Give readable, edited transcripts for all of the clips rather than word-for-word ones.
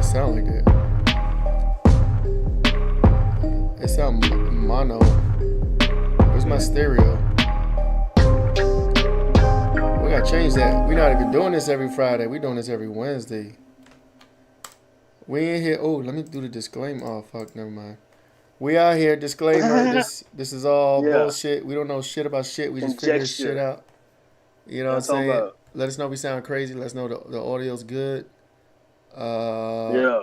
sound like that. It sound mono. Where's my stereo? We gotta change that. We not even doing this every Friday. We doing this every Wednesday. We in here. Oh, let me do the disclaimer. Oh fuck, never mind. We out here. Disclaimer. This is all Yeah, bullshit. We don't know shit about shit. We just figure this shit conjecture. out. You know what I'm I'm talking saying? about. Let us know if we sound crazy. Let us know the audio's good. Uh, Yeah,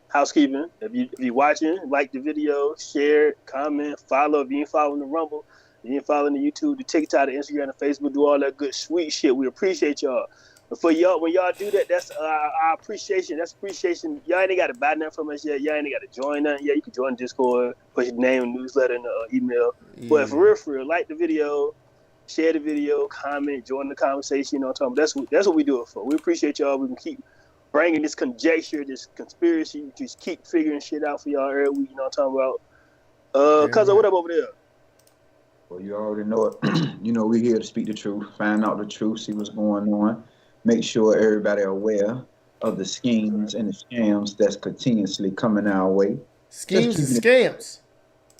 housekeeping. If you watching, like the video, share, comment, follow. If you ain't following the Rumble, if you ain't following the YouTube, the TikTok, the Instagram, the Facebook, do all that good sweet shit. We appreciate y'all. But for y'all, when y'all do that, that's our appreciation. That's appreciation. Y'all ain't got to buy nothing from us yet. Y'all ain't got to join nothing. Yeah, you can join Discord, put your name, newsletter, and email. But yeah. for real, like the video, share the video, comment, join the conversation. You know what I'm talking about? That's what we do it for. We appreciate y'all. We can keep bringing this conjecture, this conspiracy, just keep figuring shit out for y'all every week. You know what I'm talking about? Damn Cuzzo, what right. up over there? Well, you already know it. We're here to speak the truth, find out the truth, see what's going on, make sure everybody aware of the That's right. schemes and the scams that's continuously coming our way. Just Schemes and keeping it, scams.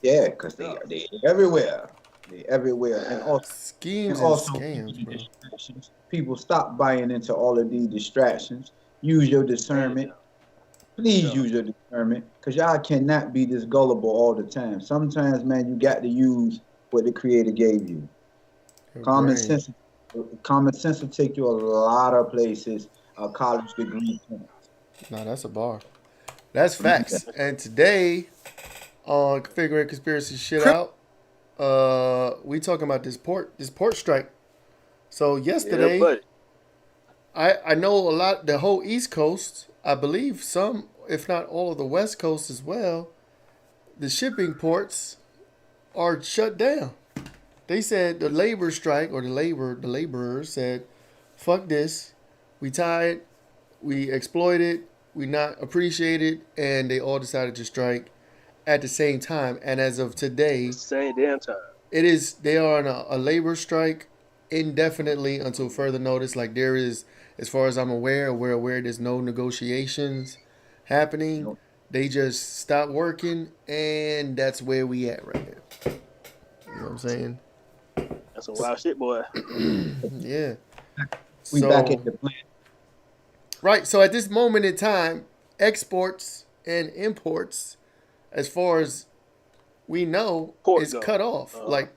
yeah, because Yeah. they everywhere. They everywhere, and Schemes and also scams, these bro. distractions. People stop buying into all of these distractions. Use your Damn. discernment. Please Yeah. use your discernment, because y'all cannot be this gullible all the time. Sometimes, man, you got to use what the Creator gave you. Your Common brain. sense, common sense will take you a lot of places. A college degree can't. Nah, that's a bar. That's Yeah. facts. And today on figuring conspiracy shit out, we talking about this port strike. So Yeah, yesterday, buddy. I know a lot. The whole East Coast, I believe some, if not all of the West Coast as well. The shipping ports are shut down. They said the labor strike or the laborers said, "Fuck this. We tired. We exploited. We not appreciated," and they all decided to strike at the same time. And as of The today, same damn time. they are on a labor strike indefinitely until Mm-hmm. further notice. Like there is, as far as I'm aware, we're aware there's no negotiations happening. No, They just stopped working, and that's where we at right now. You know what I'm saying? That's some wild shit, boy. Yeah. we back So at the plant. right. So at this moment in time, exports and imports, as far as we know, Port is go. cut off. Uh huh. Like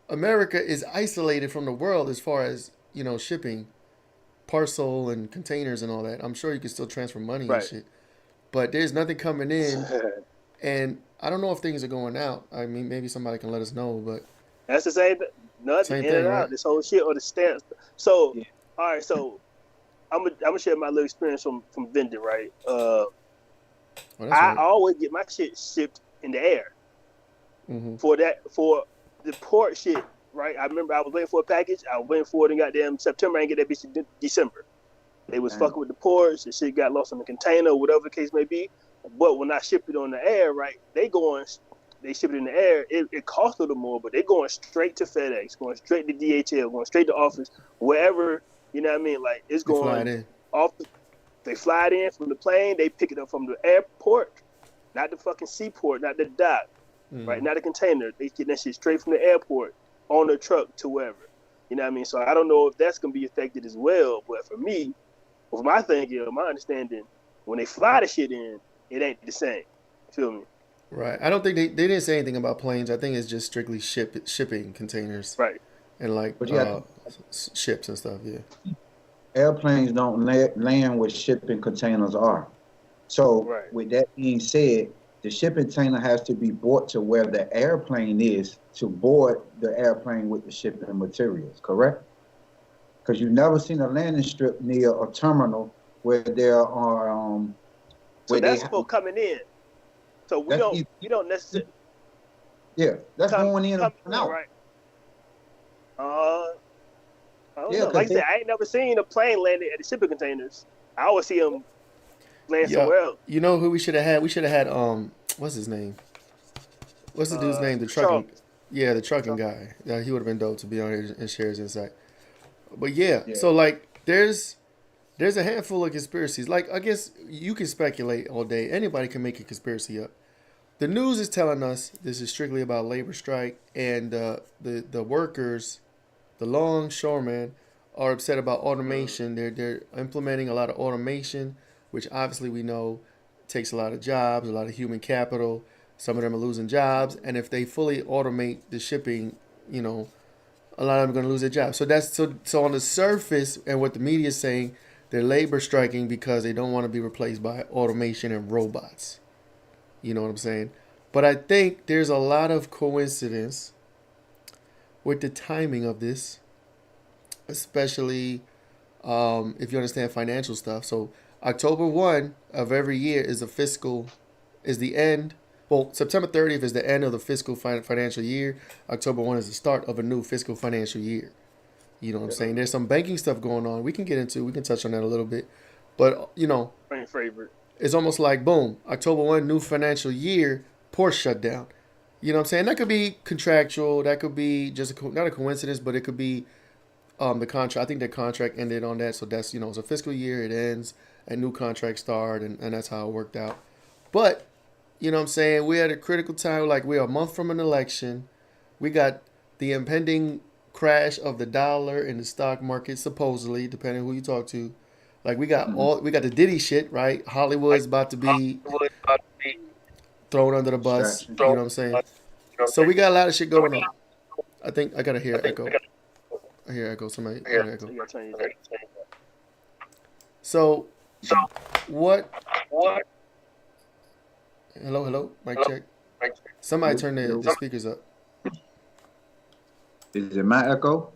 America is isolated from the world as far as shipping, parcel and containers and all that. I'm sure you can still transfer money and Right. shit, but there's nothing coming in, and I don't know if things are going out. I mean, maybe somebody can let us know, but That's the same. Nothing same in thing, and right? out. This whole shit or the stamps. So, Yeah. all right. So I'm gonna share my little experience from vending. Right. Well, that's I right. always get my shit shipped in the air. Mm-hmm. For the port shit, right? I remember I was waiting for a package. I was waiting for it in goddamn September. I didn't get that bitch in December. They was Damn. fucking with the ports. The shit got lost in the container, or whatever the case may be. But when I ship it on the air, right? They ship it in the air. It costs a little more, but they're going straight to FedEx, going straight to DHL, going straight to office, wherever. You know what I mean? Like it's They fly it going in. off. They fly it in from the plane. They pick it up from the airport, not the fucking seaport, not the dock, right? Mm-hmm. Not a container. They get that shit straight from the airport on the truck to wherever. You know what I mean? So I don't know if that's gonna be affected as well. But for me, with my thinking, my understanding, when they fly the shit in, it ain't the same. Feel me? Right. I don't think they didn't say anything about planes. I think it's just strictly shipping containers Right. and like But you got ships and stuff. Yeah. airplanes don't land where shipping containers are. So, Right. with that being said, the shipping container has to be brought to where the airplane is to board the airplane with the shipping materials, correct? Because you've never seen a landing strip near a terminal where there are So where they that's for coming in. So we that's don't easy. we don't necessarily Yeah, that's come going in and coming going in, out. right? Uh, I don't Yeah, know. Like because I said, I ain't never seen a plane landing at the shipping containers. I always see them land Yeah. somewhere else. You know who we should have had? We should have had what's his name? What's the dude's name? The trucking. Charles. Yeah, the trucking Charles. guy. Yeah, he would have been dope to be on here and share his insight. But yeah, yeah, so like there's There's a handful of conspiracies. Like, I guess you can speculate all day. Anybody can make a conspiracy up. The news is telling us this is strictly about labor strike, and the workers, the longshoremen, are upset about automation. They're implementing a lot of automation, which obviously we know takes a lot of jobs, a lot of human capital. Some of them are losing jobs, and if they fully automate the shipping, a lot of them are going to lose their jobs. So that's so on the surface, and what the media is saying, they're labor striking because they don't want to be replaced by automation and robots. You know what I'm saying? But I think there's a lot of coincidence with the timing of this, especially if you understand financial stuff. So October 1 of every year is the end. Well, September 30th is the end of the fiscal financial year. October 1 is the start of a new fiscal financial year. You know what I'm saying? There's some banking stuff going on. We can touch on that a little bit. But, favorite. It's almost like, boom, October 1, new financial year, ports shut down. You know what I'm saying? That could be contractual. That could be just not a coincidence, but it could be the contract. I think the contract ended on that. So that's, it's a fiscal year. It ends, a new contract start, and that's how it worked out. But, you know what I'm saying? We're at a critical time. Like, we're a month from an election. We got the impending crash of the dollar in the stock market, supposedly, depending on who you talk to. Like, we got the Diddy shit, right? Hollywood's about to be thrown under the bus. You know what I'm saying? So we got a lot of shit going on. I think I gotta hear echo. I hear echo. Somebody hear echo. So what? Hello, mic check. Somebody turn the speakers up. Is it my echo?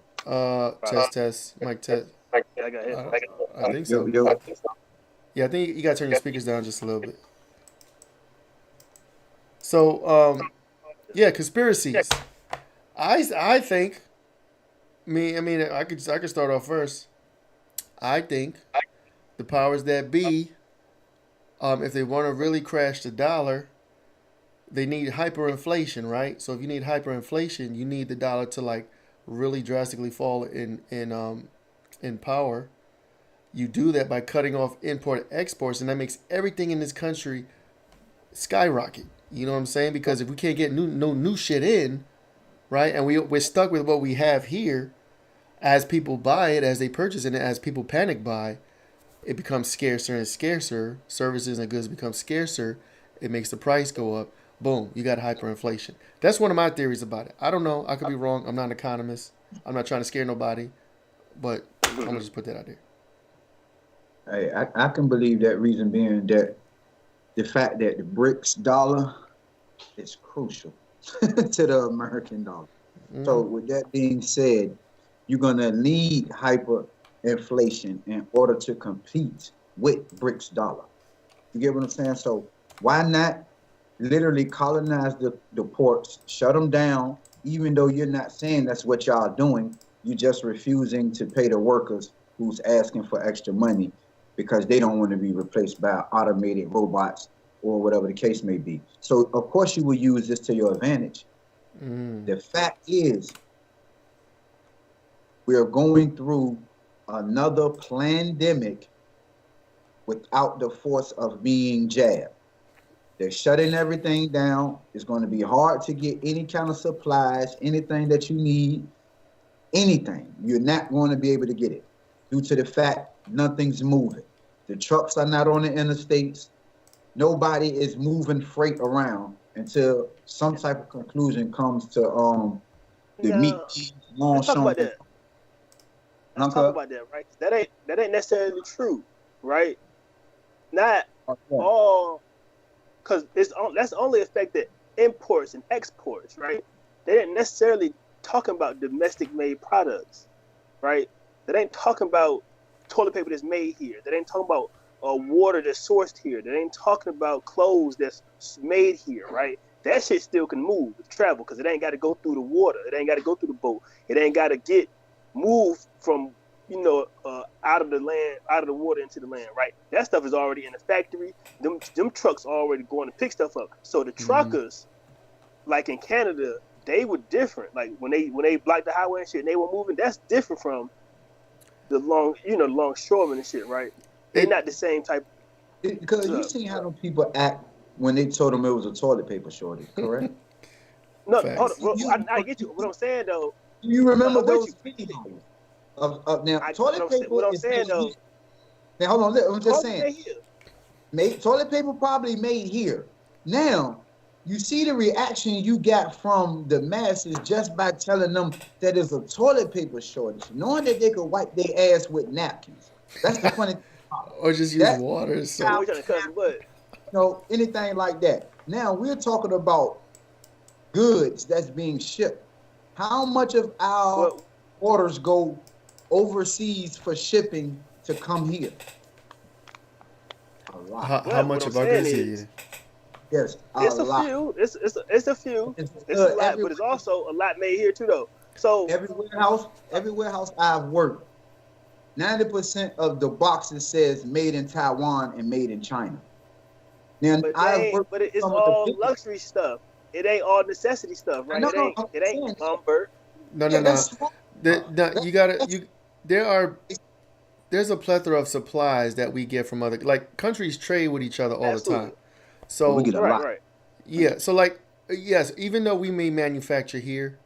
Test, mic test. I got headphones. I think so. Yeah, I think you gotta turn your speakers down just a little bit. So, conspiracies. I think. I could start off first. I think the powers that be, if they want to really crash the dollar, they need hyperinflation, right? So if you need hyperinflation, you need the dollar to really drastically fall in power. You do that by cutting off import exports, and that makes everything in this country skyrocket. You know what I'm saying? Because if we can't get new shit in, right, and we're stuck with what we have here, as people buy it, as they purchase it, and as people panic buy, it becomes scarcer and scarcer. Services and goods become scarcer. It makes the price go up. Boom, you got hyperinflation. That's one of my theories about it. I don't know. I could be wrong. I'm not an economist. I'm not trying to scare nobody, but I'm gonna just put that out there. Hey, I can believe that reason being that the fact that the BRICS dollar is crucial to the American dollar. Mm-hmm. So with that being said, you're gonna need hyperinflation in order to compete with BRICS dollar. You get what I'm saying? So why not literally colonize the ports, shut them down, even though you're not saying that's what y'all doing, you're just refusing to pay the workers who's asking for extra money because they don't want to be replaced by automated robots or whatever the case may be. So of course you will use this to your advantage. The fact is, we are going through another pandemic without the force of being jabbed. They're shutting everything down. It's going to be hard to get any kind of supplies, anything that you need, anything. You're not going to be able to get it due to the fact nothing's moving. The trucks are not on the interstates. Nobody is moving freight around until some type of conclusion comes to the meat long talk about that. Let's talk about that, right? That ain't necessarily true, right? Not all, because that's only affected imports and exports, right? They didn't necessarily talking about domestic made products, right? They ain't talking about toilet paper that's made here. They ain't talking about water that's sourced here. They ain't talking about clothes that's made here, right? That shit still can move with travel because it ain't got to go through the water. It ain't got to go through the boat. It ain't got to get moved from out of the land, out of the water into the land, right? That stuff is already in the factory. Them trucks are already going to pick stuff up. So the truckers, like in Canada, they were different. Like when they blocked the highway and shit, and they were moving. That's different from the longshoremen and shit, right? They're It- not the same type. Because you seen how them people act when they told them it was a toilet paper shortage, correct? No, hold Facts. on. Well, I get you. What I'm saying though, Do you remember I'm with those you. videos of now toilet what paper I'm is saying made though, here. Now hold on, look, I'm just toilet saying. here. Toilet paper probably made here. Now, you see the reaction you got from the masses just by telling them that there's a toilet paper shortage, knowing that they could wipe their ass with napkins. That's the funny thing. Or just use That- water. So So we're trying to cuss the butt. Anything like that. Now we're talking about goods that's being shipped. How much of our Well, orders go overseas for shipping to come here? A lot. how Well, much what of I'm our goods saying here? is- Yes, it's a lot. few. It's a few. It's It's a lot, every- but it's also a lot made here too, though. So Every warehouse I've worked, 90% of the boxes says made in Taiwan and made in China. Now but it's some of the all big- luxury stuff. It ain't all necessity stuff, right? No, it no, ain't I'm it ain't saying- lumber. No, Yeah, no, no. that's fine. You gotta. There's a plethora of supplies that we get from other countries trade with each other all Absolutely. the time. So We get a lot. Right. yeah, so yes, even though we may manufacture here,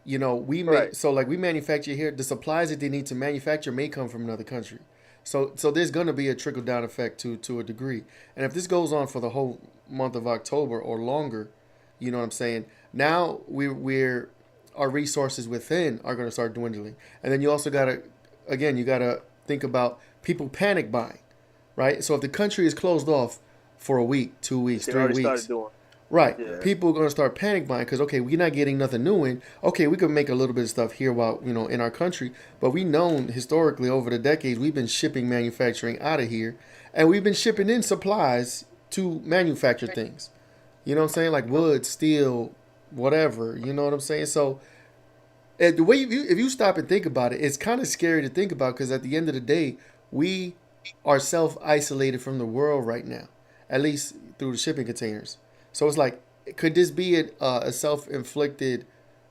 we may Right. we manufacture here. The supplies that they need to manufacture may come from another country. So there's gonna be a trickle down effect to a degree. And if this goes on for the whole month of October or longer, you know what I'm saying? Now we're our resources within are gonna start dwindling. And then you also gotta think about people panic buying, right? So if the country is closed off for a week, 2 weeks, They 3 already weeks, started doing. right? Yeah. People are gonna start panic buying because okay, we're not getting nothing new in. Okay, we could make a little bit of stuff here while in our country, but we known historically over the decades we've been shipping manufacturing out of here, and we've been shipping in supplies to manufacture things. You know what I'm saying? Like wood, steel, whatever. You know what I'm saying? So the way if you stop and think about it, it's kind of scary to think about because at the end of the day, we are self-isolated from the world right now, at least through the shipping containers. So it's like, could this be a self-inflicted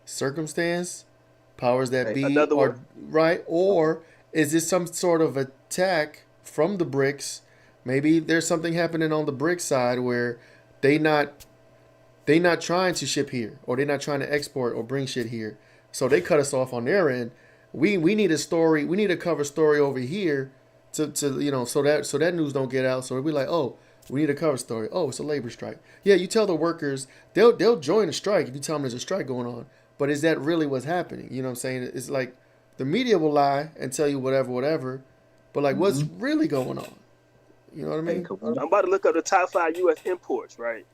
circumstance? Powers that be, Another or one. right? Or is this some sort of attack from the BRICS? Maybe there's something happening on the BRICS side where they not trying to ship here, or they're not trying to export or bring shit here. So they cut us off on their end. We need a story. We need a cover story over here to so that news don't get out. So we'll be like, oh, we need a cover story. Oh, it's a labor strike. Yeah, you tell the workers they'll join the strike if you tell them there's a strike going on. But is that really what's happening? You know what I'm saying? It's like the media will lie and tell you whatever. But like, what's really going on? You know what I mean? I'm about to look up the top 5 U.S. imports, right?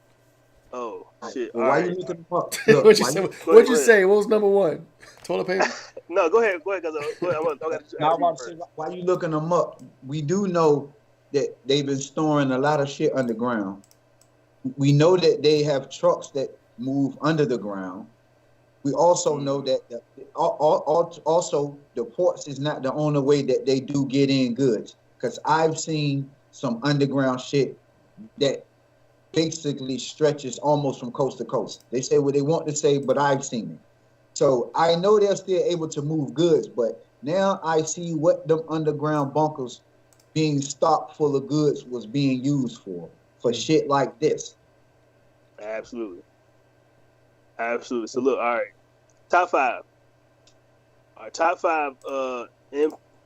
Oh shit! Well, All why right. you looking them up? What'd you say? Go What'd you ahead. say? What was number one? Toilet paper. No, go ahead, cause Now, I'm about to say, why you looking them up? We do know that they've been storing a lot of shit underground. We know that they have trucks that move under the ground. We also know that also the ports is not the only way that they do get in goods. Because I've seen some underground shit that basically stretches almost from coast to coast. They say what they want to say, but I've seen it. So I know they're still able to move goods, but now I see what them underground bunkers being stocked full of goods was being used for shit like this. Absolutely. So look, all right, top 5. Our top 5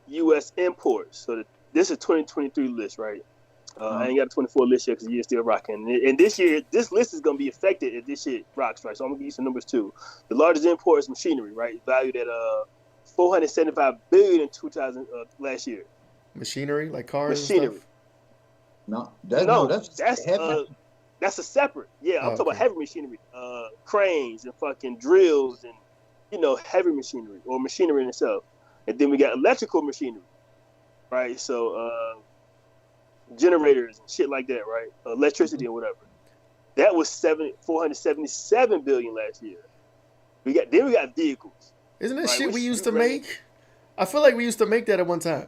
U.S. imports. So this is 2023 list, right? I ain't got a 24 list yet because the year's still rocking. And this year, this list is going to be affected if this shit rocks, right? So I'm going to give you some numbers too. The largest import is machinery, right? Valued at $475 billion in 2000 last year. Machinery, like cars. Machinery. And stuff? That's a separate. Yeah, I'm talking about okay. heavy machinery, cranes and fucking drills and heavy machinery or machinery in itself. And then we got electrical machinery, right? So generators and shit like that, right? Electricity or whatever. That was $477 billion last year. We got vehicles. Isn't that Right, shit we which used you to ready? make? I feel like we used to make that at one time.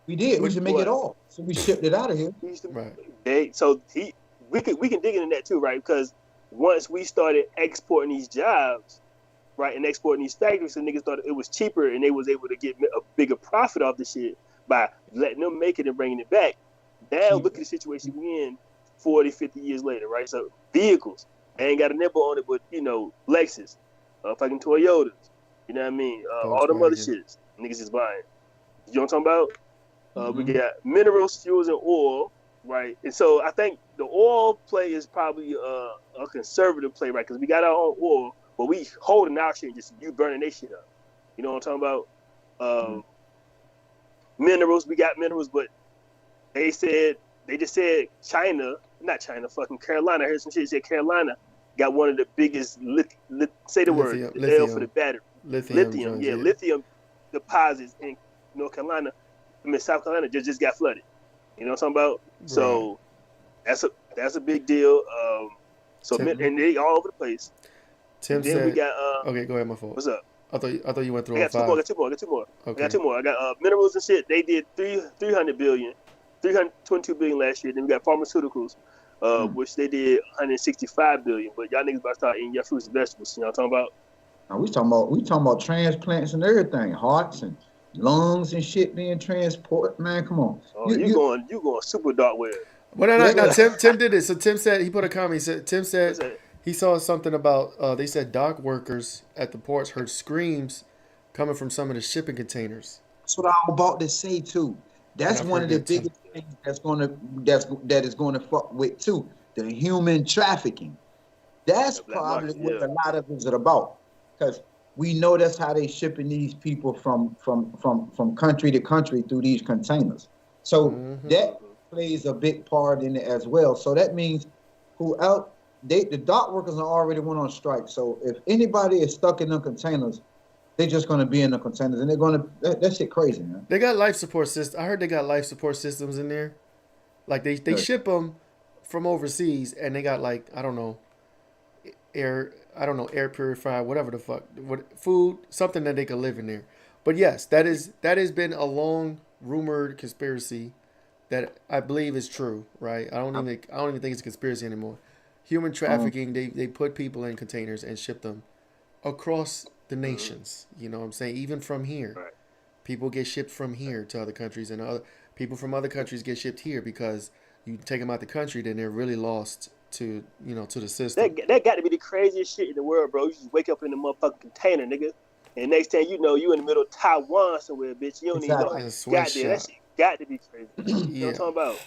We did. We should make it all. So we shipped it out of here. We used to, Right. we can dig into that too, right? Because once we started exporting these jobs, right, and exporting these factories. So niggas thought it was cheaper, and they was able to get a bigger profit off the shit by letting them make it and bringing it back. Now look at the situation we in 40, 50 years later, right? So vehicles, they ain't got a nipple on it, but Lexus, fucking Toyotas, you know what I mean? All them other shits, niggas is buying. You know what I'm talking about? We got minerals, fuels, and oil, right? And so I think the oil play is probably a conservative play, right? Because we got our own oil, but we holding our shit, just you burning their shit up. You know what I'm talking about? Minerals, we got minerals, but they just said fucking Carolina. I heard some shit that said Carolina got one of the biggest, say the word, the L for the battery. Lithium, lithium deposits in North Carolina, South Carolina just got flooded. You know what I'm talking about? Right. So that's a big deal. And they all over the place. Tim then said, we got okay, go ahead, my fault. What's up? I thought you went through. I got two more. Okay. I got two more. I got minerals and shit. They did 300 billion, 322 billion last year. Then we got pharmaceuticals, which they did 165 billion. But y'all niggas about to start eating your fruits and vegetables. You know what I'm talking about? We talking about transplants and everything, hearts and lungs and shit being transported. Man, come on. Oh, you going super dark with it. Well, no, Tim did it. So Tim said, he put a comment. Tim said he saw something about, they said dock workers at the ports heard screams coming from some of the shipping containers. That's what I'm about to say too. That's one of the biggest things that is going to fuck with too. The human trafficking. That's probably what a lot of it is about. Because we know that's how they shipping these people from country to country through these containers. So that plays a big part in it as well. So that means the dock workers are already went on strike. So if anybody is stuck in the containers, they're just going to be in the containers, and they're going to that shit crazy, man. They got life support systems. I heard they got life support systems in there. Like they ship them from overseas, and they got air purifier, whatever the fuck, food, something that they could live in there. But yes, that has been a long rumored conspiracy that I believe is true, right? I don't even think it's a conspiracy anymore. Human trafficking, they put people in containers and ship them across the nations. You know what I'm saying? Even from here. Right. People get shipped from here to other countries, and other people from other countries get shipped here because you take them out the country, then they're really lost to the system. That got to be the craziest shit in the world, bro. You just wake up in the motherfucking container, nigga, and next thing you know, you in the middle of Taiwan somewhere, bitch. You don't even know. That shit got to be crazy. You know what I'm talking about?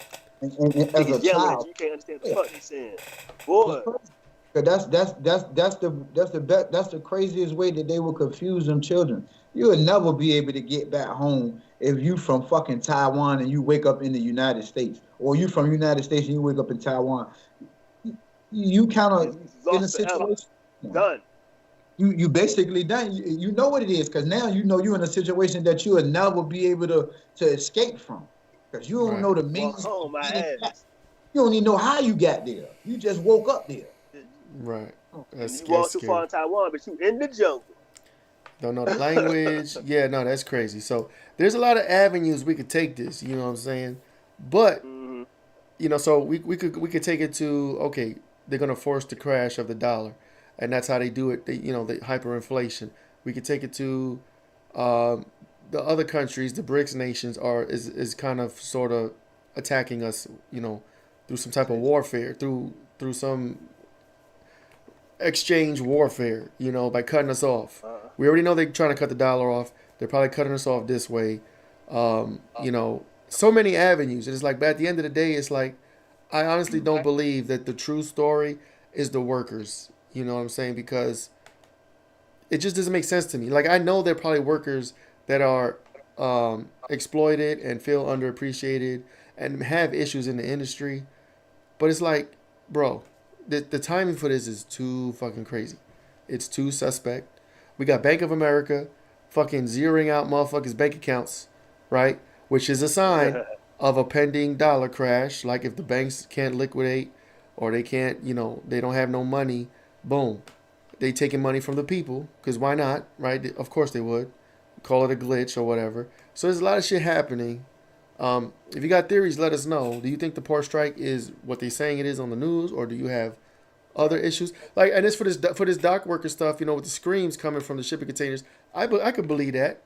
And as a child, you can't understand what the fuck he's saying, boy. That's the craziest way that they will confuse them children. You will never be able to get back home if you from fucking Taiwan and you wake up in the United States, or you from the United States and you wake up in Taiwan. You kind of in a situation. Done. You basically done. You know what it is, because now you know you're in a situation that you will never be able to escape from, because you don't know the means. You don't even know how you got there. You just woke up there. Right. That's you walk too far in Taiwan, but you in the jungle. Don't know the language. Yeah, no, that's crazy. So there's a lot of avenues we could take this. You know what I'm saying? But so we could take it to, okay, they're gonna force the crash of the dollar, and that's how they do it. The hyperinflation. We could take it to the other countries. The BRICS nations is kind of sort of attacking us. Through some type of warfare, through some exchange warfare, by cutting us off. We already know they're trying to cut the dollar off. They're probably cutting us off this way. So many avenues. And it's like, but at the end of the day, it's like, I honestly don't believe that the true story is the workers. You know what I'm saying? Because it just doesn't make sense to me. Like, I know there are probably workers that are exploited and feel underappreciated and have issues in the industry. But it's like, bro, the timing for this is too fucking crazy. It's too suspect. We got Bank of America fucking zeroing out motherfuckers' bank accounts, right? Which is a sign of a pending dollar crash. Like, if the banks can't liquidate or they can't, they don't have no money, boom. They taking money from the people, because why not, right? Of course they would. Call it a glitch or whatever. So there's a lot of shit happening. If you got theories, let us know. Do you think the port strike is what they're saying it is on the news, or do you have other issues. Like, and it's for this dock worker stuff, you know, with the screams coming from the shipping containers. I could believe that,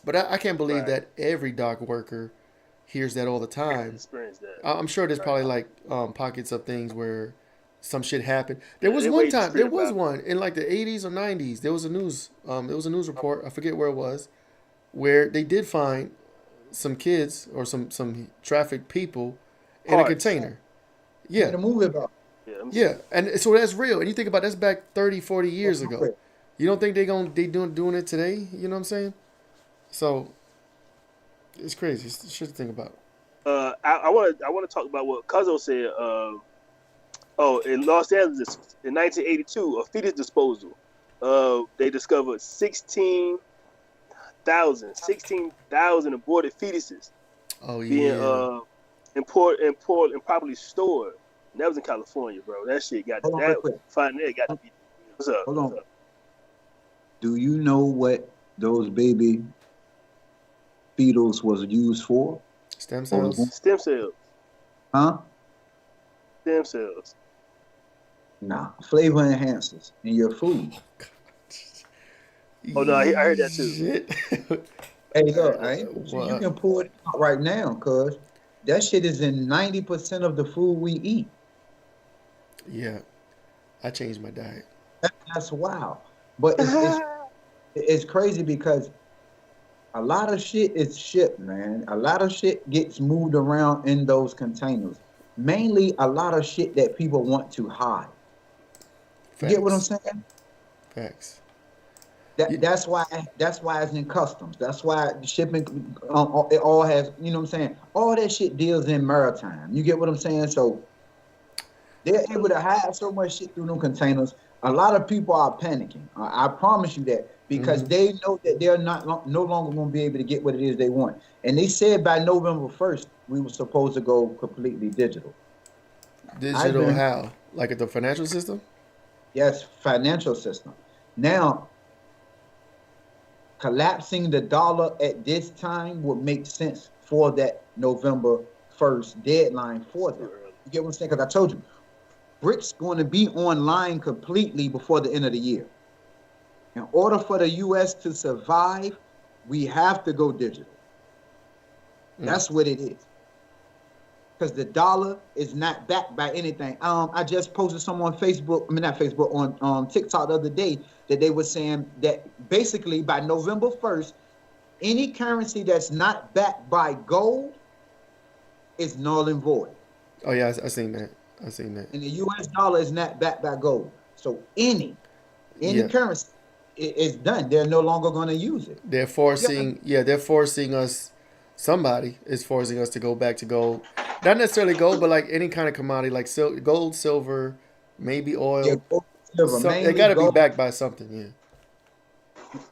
but I can't believe Right. that every dock worker hears that all the time. Experience that. I'm sure there's probably like pockets of things where some shit happened. There was they one wait to time. scream There was about one in like the 80s or 90s. There was a news. There was a news report. I forget where it was, where they did find some kids or some trafficked people in a Parts. container. Made Yeah, a movie about yeah, and so that's real. And you think about that's back 30, 40 years ago. You don't think they doing it today? You know what I'm saying? So it's crazy. It's shit to think about. I want to talk about what Cuzzo said. In Los Angeles in 1982, a fetus disposal. They discovered 16,000 aborted fetuses Oh being yeah. imported and properly stored. And that was in California, bro. That shit got Hold on real quick. finding that got to be. What's up? Hold on. What's up? Do you know what those baby fetals was used for? Stem cells. Stem cells. Huh? Stem cells. Nah. Flavor enhancers in your food. Oh, no, I heard that too. Shit. Hey, look, you What? can pull it out right now, cuz that shit is in 90% of the food we eat. Yeah, I changed my diet. That's wild. But it's crazy because a lot of shit is shipped, man. A lot of shit gets moved around in those containers. Mainly a lot of shit that people want to hide. You get what I'm saying? Facts. That's why it's in customs. That's why the shipping it all has, you know what I'm saying? All that shit deals in maritime. You get what I'm saying? So they're able to hide so much shit through them containers. A lot of people are panicking. I promise you that because they know that they're no longer going to be able to get what it is they want. And they said by November 1st we were supposed to go completely digital. Digital how? Like at the financial system? Yes, financial system. Now, collapsing the dollar at this time would make sense for that November 1st deadline for them. You get what I'm saying? Because I told you, BRICS going to be online completely before the end of the year. In order for the U.S. to survive, we have to go digital. That's what it is. Because the dollar is not backed by anything. I just posted some on Facebook, not Facebook, on TikTok the other day that they were saying that basically by November 1st, any currency that's not backed by gold is null and void. Oh yeah, I seen that. I seen that. And the U.S. dollar is not backed by gold. So any currency is done. They're no longer going to use it. They're forcing us. Somebody is forcing us to go back to gold. Not necessarily gold, but like any kind of commodity, like gold, silver, maybe oil. Yeah, gold, silver, They got to be backed by something.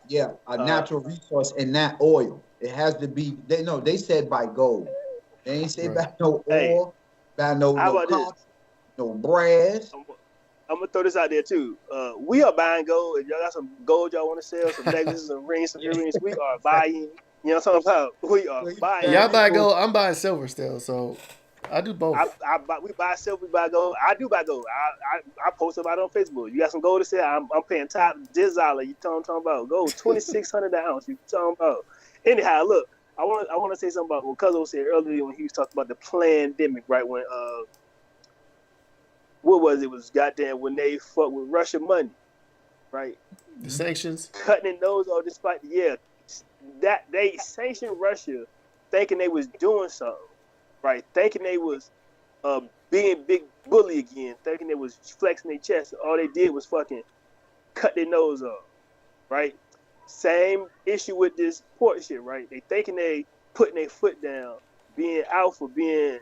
Yeah, a natural resource and not oil. It has to be. They said by gold. They ain't say by no oil, by no copper, no brass. I'm gonna throw this out there too. We are buying gold. If y'all got some gold y'all want to sell, some necklaces, some rings, some earrings, we are buying. You know what I'm talking about? We are buying. Y'all buy gold. I'm buying silver still, so I do both. We buy silver, we buy gold. I do buy gold. I post about it on Facebook. You got some gold to sell? I'm paying top $10. You talking about gold? $2,600 an ounce. You talking about? Anyhow, look. I want to say something about what Cuzzo said earlier when he was talking about the pandemic, right? When what was it? Was goddamn when they fucked with Russian money, right? The sanctions, cutting their nose off despite that they sanctioned Russia, thinking they was doing something, right? Thinking they was being big bully again, thinking they was flexing their chest. All they did was fucking cut their nose off, right? Same issue with this port shit, right? They thinking they putting their foot down, being alpha, being,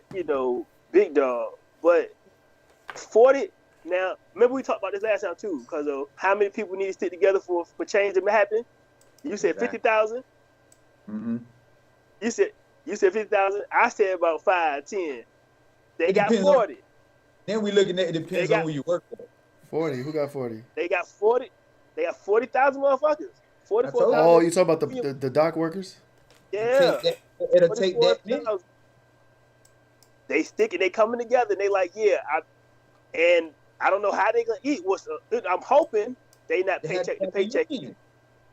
big dog. But 40, now, remember we talked about this last time too, because of how many people need to stick together for change to happen? You said 50,000? Mm-hmm. You said 50,000? I said about 5, 10. They got 40. Then we looking at it depends on who you work for. 40. Who got 40? They got 40. They got 40,000 motherfuckers. 44,000. Oh, you talking about the dock workers? Yeah. It'll take that many. They stick it. They coming together. And they like, and I don't know how they gonna eat. I'm hoping they not They have paycheck to a paycheck. union.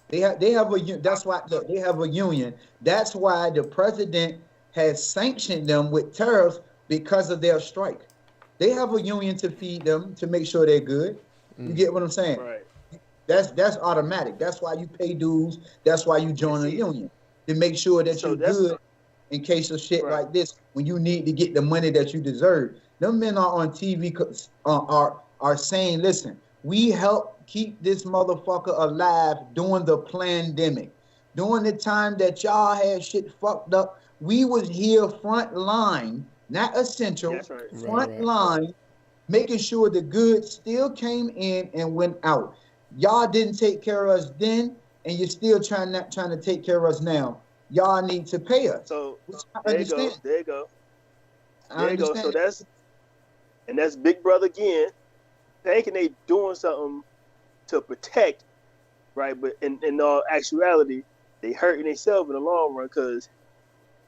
They have a that's why look, they have a union. That's why the president has sanctioned them with tariffs because of their strike. They have a union to feed them to make sure they're good. You get what I'm saying? Right. That's automatic. That's why you pay dues. That's why you join a union to make sure that So you're that's- good in case of shit Right. like this when you need to get the money that you deserve. Them men are on TV are saying, listen, we help keep this motherfucker alive during the pandemic. During the time that y'all had shit fucked up, we was here front line, not essential, That's right. front line, making sure the goods still came in and went out. Y'all didn't take care of us then, and you're still trying to take care of us now. Y'all need to pay us. So Which I there you go. understand. There you go. I There you go. understand. So that's Big Brother again, thinking they doing something to protect, right? But in all actuality, they hurting themselves in the long run.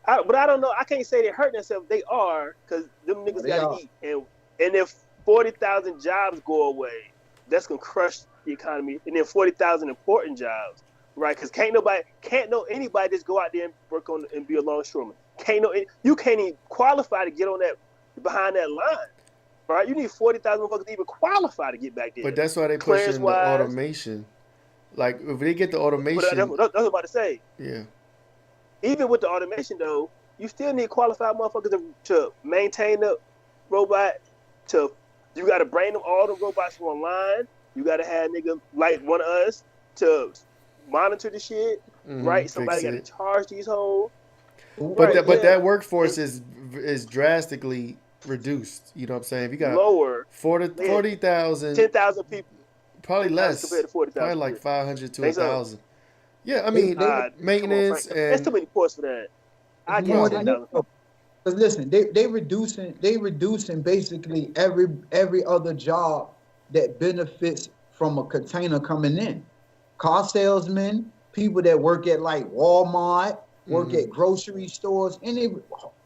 But I don't know. I can't say they're hurting themselves. They are, because them niggas They gotta are. eat. And if 40,000 jobs go away, that's gonna crush the economy. And then 40,000 important jobs, right? Because can't know anybody just go out there and work on and be a longshoreman. You can't even qualify to get on that behind that line, right? You need 40,000 motherfuckers to even qualify to get back there. But that's why they push in the Clearance-wise. automation. Like if they get the But automation, that's what I'm about to say. yeah. Even with the automation, though, you still need qualified motherfuckers to maintain the robot. You got to bring them all the robots online. You got to have nigga like one of us to monitor the shit, right? Somebody got to charge these hoes. But Right, that workforce is drastically reduced. You know what I'm saying? If you got lower 40,000, 10,000 people, probably 10,000 less, compared to 40,000. probably like 500 to Think so? 1,000. Yeah, I mean maintenance come on, Frank. That's too many ports for that. I get More 10,000. Because listen, they reducing basically every other job that benefits from a container coming in. Car salesmen, people that work at like Walmart, work at grocery stores,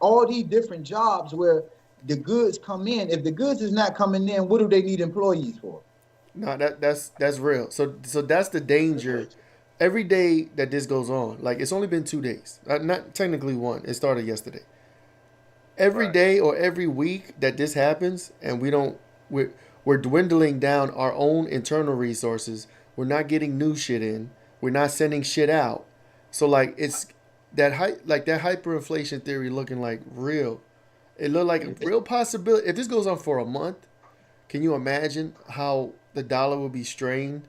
all these different jobs where the goods come in. If the goods is not coming in, what do they need employees for? No, that's real. So that's the danger. Every day that this goes on, like it's only been 2 days, not technically one. It started yesterday. Every day or every week that this happens, and we're dwindling down our own internal resources. We're not getting new shit in. We're not sending shit out. So like it's that hyperinflation theory looking like real. It looked like a real possibility. If this goes on for a month, can you imagine how the dollar will be strained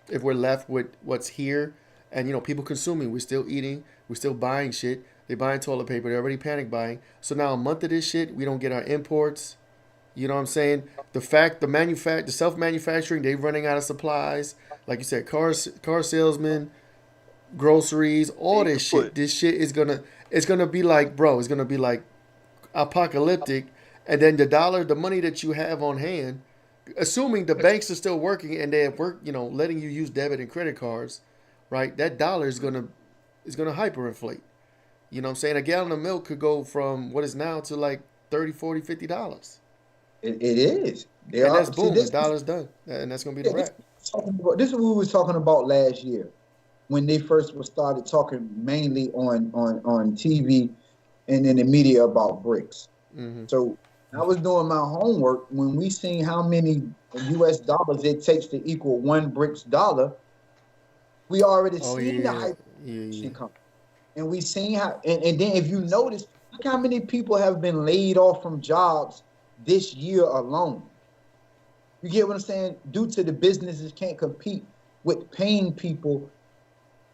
if we're left with what's here and people consuming, we're still eating, we're still buying shit. They're buying toilet paper, they're already panic buying. So now a month of this shit, we don't get our imports. You know what I'm saying? The self-manufacturing, they're running out of supplies. Like you said, car salesmen, groceries, all this shit. This shit is gonna be like, bro, it's gonna be like apocalyptic. And then the money that you have on hand, assuming the banks are still working and they have letting you use debit and credit cards, right? That dollar is gonna hyperinflate. You know what I'm saying? A gallon of milk could go from what is now to like $30, $40, $50. It is. And that's boom. The dollar's done, and that's gonna be the wrap. This is what we were talking about last year when they first started talking mainly on TV and in the media about BRICS. So I was doing my homework when we seen how many US dollars it takes to equal one BRICS dollar. We already seen the hype come. And we seen how, and then if you notice, look how many people have been laid off from jobs this year alone. You get what I'm saying? Due to the businesses can't compete with paying people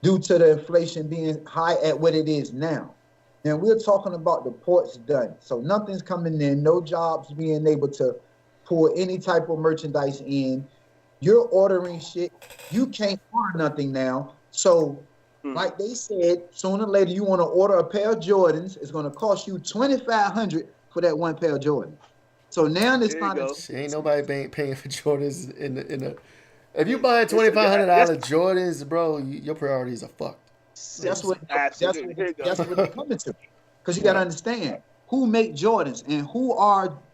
due to the inflation being high at what it is now. And we're talking about the ports done. So nothing's coming in, no jobs being able to pull any type of merchandise in. You're ordering shit. You can't order nothing now. So like they said, sooner or later you want to order a pair of Jordans, it's going to cost you $2,500 for that one pair of Jordans. So now it's not. Ain't nobody paying for Jordans in a. If you buying $2,500 Jordans, bro, your priorities are fucked. That's what they're coming to. Because you got to understand who make Jordans and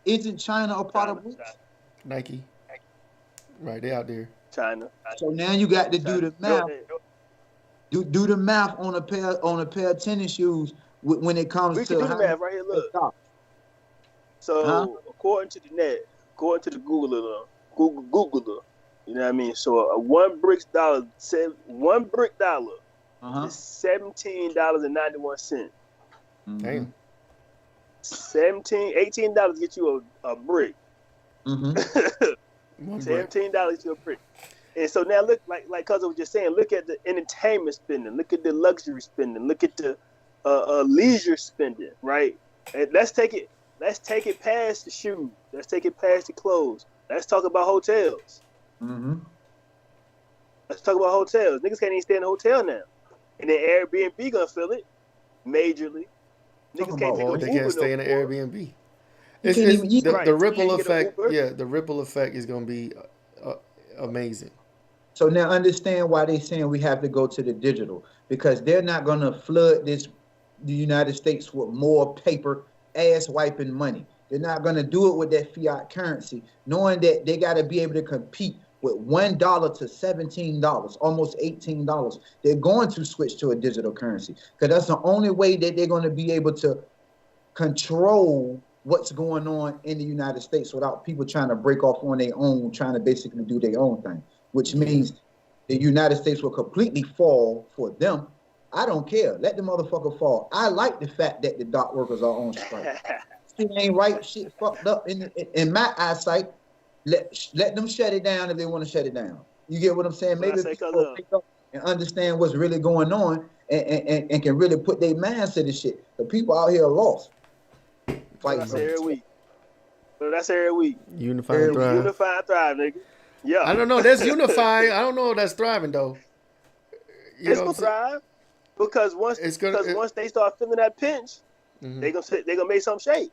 isn't China a part of BRICS? Nike. Right, they out there. China. So now you got to do China. the math. Do the math on a pair of tennis shoes when it comes We to can do the how math right here. Look. stop. So according to the net, according to the Googler, you know what I mean. So a $1 brick dollar is $17.91. Damn. $18 get you a brick. One brick. $17 get you a brick. And so now look, like Cousin was just saying, look at the entertainment spending, look at the luxury spending, look at the leisure spending, right? And let's take it past the shoes. Let's take it past the clothes. Let's talk about hotels. Let's talk about hotels. Niggas can't even stay in a hotel now. And then Airbnb gonna feel it majorly. Niggas can't take They can't stay in an more. Airbnb. Right. The ripple You can't get an effect. Uber. Yeah, the ripple effect is gonna be amazing. So now understand why they're saying we have to go to the digital, because they're not going to flood the United States with more paper ass wiping money. They're not going to do it with that fiat currency, knowing that they got to be able to compete with $1 to $17, almost $18. They're going to switch to a digital currency because that's the only way that they're going to be able to control what's going on in the United States without people trying to break off on their own, trying to basically do their own thing, which means the United States will completely fall for them. I don't care. Let the motherfucker fall. I like the fact that the dock workers are on strike. Shit ain't right. Shit fucked up in my eyesight. Let them shut it down if they want to shut it down. You get what I'm saying? Maybe people wake up and understand what's really going on and can really put their minds to this shit. The people out here are lost. That's every week. That's every week. Unify and thrive. Unify and thrive, nigga. Yeah. I don't know. That's unifying. I don't know if that's thriving though. It's gonna thrive because once they start feeling that pinch, they gonna make some shape.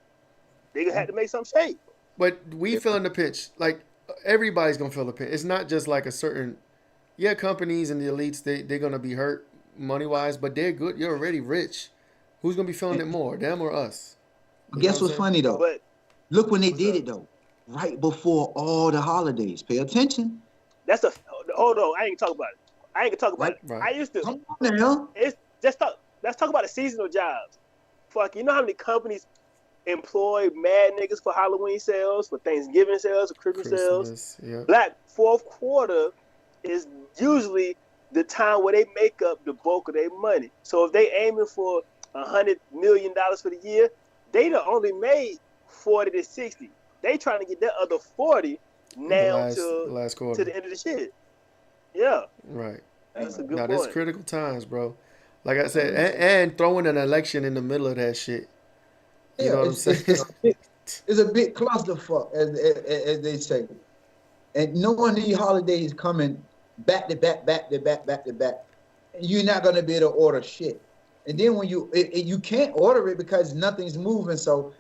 They gonna have to make some shape. But we feeling the pinch. Like everybody's gonna feel the pinch. It's not just like a certain companies and the elites. They're gonna be hurt money wise, but they're good. You're already rich. Who's gonna be feeling it more, them or us? Guess what's funny though? But look when they did it though, right before all the holidays. Pay attention. Hold on. I ain't gonna talk about it. Right. I used to. Come on now. Let's talk about the seasonal jobs. Fuck, you know how many companies employ mad niggas for Halloween sales, for Thanksgiving sales, for Christmas sales? Yeah. Black fourth quarter is usually the time where they make up the bulk of their money. So if they aiming for $100 million for the year, they done only made 40 to 60. They trying to get that other 40 now to the end of the shit. Yeah. Right. That's a good now, point. there's critical times, bro. Like I said, and throwing an election in the middle of that shit. You know what I'm saying? It's a big clusterfuck, as they say. And knowing these holidays coming back to back, you're not going to be able to order shit. And then when you can't order it because nothing's moving, so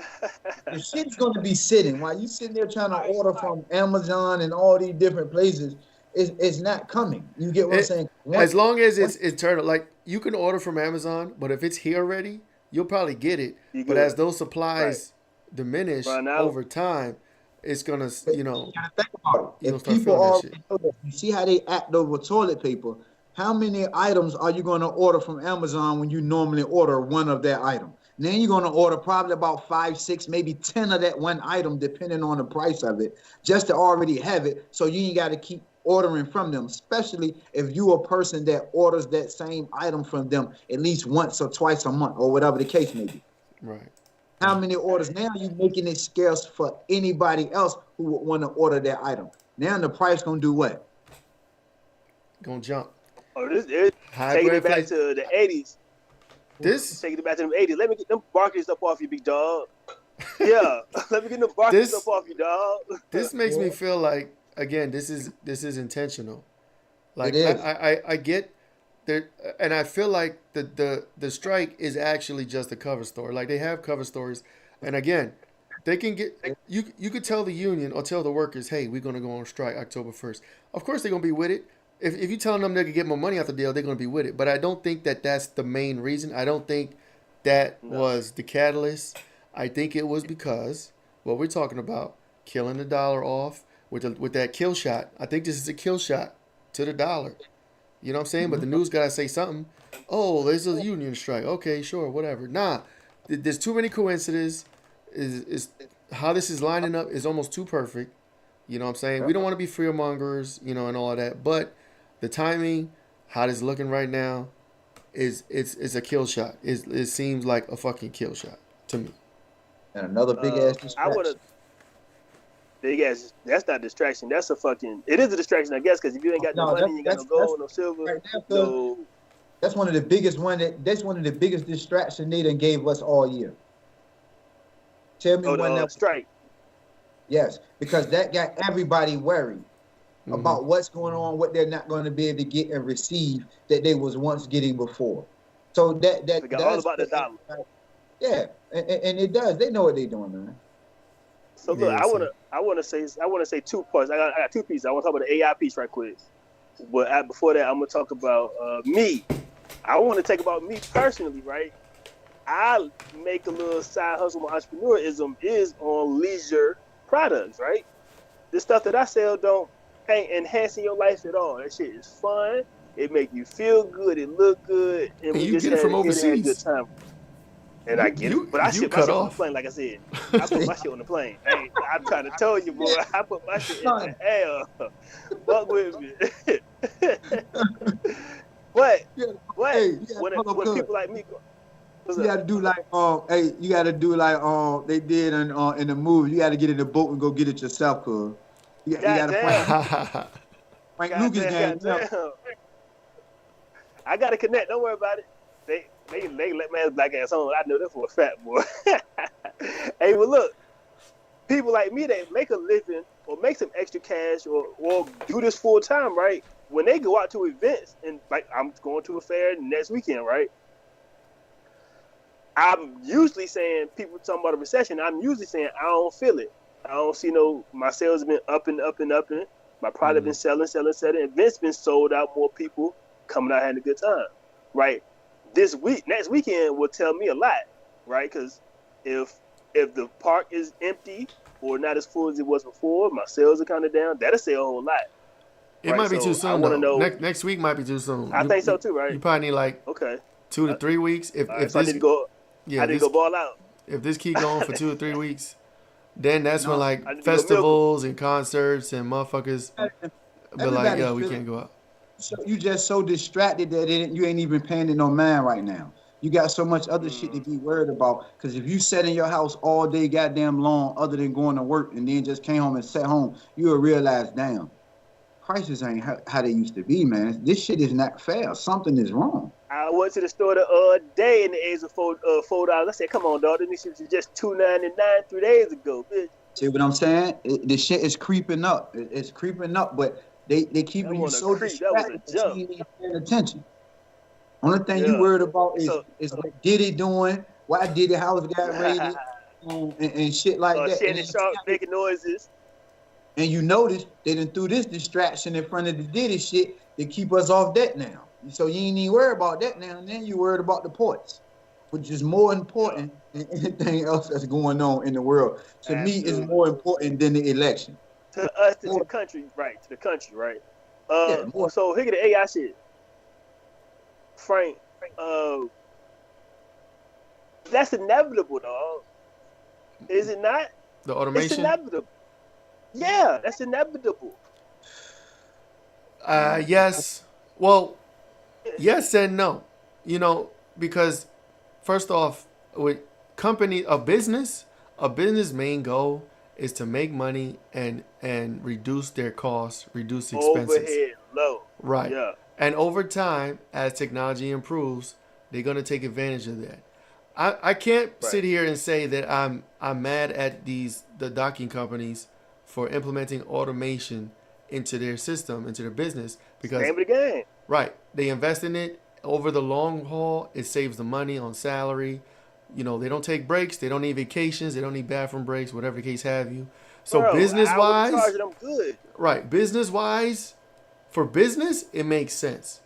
the shit's going to be sitting while you sitting there trying to order from Amazon and all these different places. It's not coming. You get what I'm saying? As long as it's internal, like you can order from Amazon, but if it's here already, you'll probably get it. But as those supplies diminish over time, it's gonna, you gotta think about it. If people already know that, you see how they act over toilet paper. How many items are you going to order from Amazon when you normally order one of that item? Then you're going to order probably about 5, 6, maybe 10 of that one item, depending on the price of it, just to already have it. So you ain't got to keep ordering from them, especially if you're a person that orders that same item from them at least once or twice a month or whatever the case may be. Right. How many orders? Now you're making it scarce for anybody else who would want to order that item. Now the price going to do what? Going to jump. Oh, taking it back to the 80s. Taking it back to the 80s. Let me get them Barclays up off you, big dog. Yeah, let me get them Barclays up off you, dog. This makes me feel like, again, this is intentional. Like I get there, and I feel like the strike is actually just a cover story. Like they have cover stories, and again, they can get you could tell the union or tell the workers, hey, we're gonna go on strike October 1st. Of course they're gonna be with it. If you're telling them they can get more money out the deal, they're going to be with it. But I don't think that that's the main reason. I don't think that was the catalyst. I think it was because what we're talking about, killing the dollar off, with that kill shot. I think this is a kill shot to the dollar. You know what I'm saying? But the news gotta say something. Oh, there's a union strike. Okay, sure, whatever. Nah, there's too many coincidences. Is how this is lining up is almost too perfect. You know what I'm saying? We don't want to be fear mongers, you know, and all of that. But the timing, how this is looking right now, is it's a kill shot. It seems like a fucking kill shot to me. And another big ass distraction. I would have big ass. That's not distraction. That's a fucking. It is a distraction, I guess, because if you ain't got no money, you ain't got no gold, no silver, right now, no. That's one of the biggest that's one of the biggest distractions they done gave us all year. Tell me when that strike. Yes, because that got everybody worried about what's going on, what they're not going to be able to get and receive that they was once getting before. So that got all about the dollar. Yeah, and it does. They know what they're doing, man. So look, I wanna say 2 parts. I got 2 pieces. I want to talk about the AI piece right quick. But before that, I'm gonna talk about me. I want to talk about me personally, right? I make a little side hustle. My entrepreneurism is on leisure products, right? The stuff that I sell ain't enhancing your life at all. That shit is fun. It make you feel good. It look good, and we you just get it from overseas. a good time. And I get it, but I ship my shit on the plane, like I said. I put my shit on the plane. Hey, I'm trying to tell you, boy. I put my shit in the air. Fuck with me. What? Hey, when people like me go, you got to do like you got to do like they did in the movie. You got to get in the boat and go get it yourself, cuz. You got to Frank Lucas game. I got to connect. Don't worry about it. They let my black ass on. I know that for a fact, boy. Hey, well, look, people like me that make a living or make some extra cash or do this full time, right? When they go out to events, and like I'm going to a fair next weekend, right? I'm usually saying, people talking about a recession, I'm usually saying I don't feel it. I don't see my sales have been up and up and up. And my product been selling. Events been sold out, more people coming out having a good time, right? Next weekend will tell me a lot, right? Because if the park is empty or not as full as it was before, my sales are kind of down. That'll say a whole lot. It might be too soon. I want to know. Next week might be too soon. I think so too, right? You probably need like 2 to 3 weeks. If so I need to go. I need to go ball out. If this keep going for 2 or 3 weeks, then that's when like festivals and concerts and motherfuckers be like, yo, we can't go out. So you just so distracted that you ain't even paying it no mind right now. You got so much other shit to be worried about. Because if you sat in your house all day goddamn long, other than going to work, and then just came home and sat home, you will realize, damn, prices ain't how they used to be, man. This shit is not fair. Something is wrong. I went to the store the other day in the age of $4. I said, come on, dog. This shit was just $2.99 3 days ago, bitch. See what I'm saying? The shit is creeping up. It's creeping up, but they keeping you so distracted that you ain't paying attention. Only thing you worried about is what Diddy doing, why Diddy house got raided, and shit like that. Shannon Sharp making noises. And you notice they done threw this distraction in front of the Diddy shit to keep us off that now. So you ain't even worried about that now, and then you worried about the ports, which is more important than anything else that's going on in the world. To me, it's more important than the election. To us, to the country, right? To the country, right? So here get the AI shit. Frank, that's inevitable, dog. Is it not? The automation? It's inevitable. Yeah, that's inevitable. Yes. Well, yes and no. You know, because first off, with a business main goal is to make money and reduce their costs, reduce expenses. Overhead low. Right. Yeah. And over time, as technology improves, they're gonna take advantage of that. I can't sit here and say that I'm mad at the docking companies for implementing automation into their system, into their business, because name of the game. Right. They invest in it over the long haul. It saves the money on salary. You know, they don't take breaks. They don't need vacations. They don't need bathroom breaks, whatever the case have you. So business-wise, them good. Right. Business-wise, for business, it makes sense.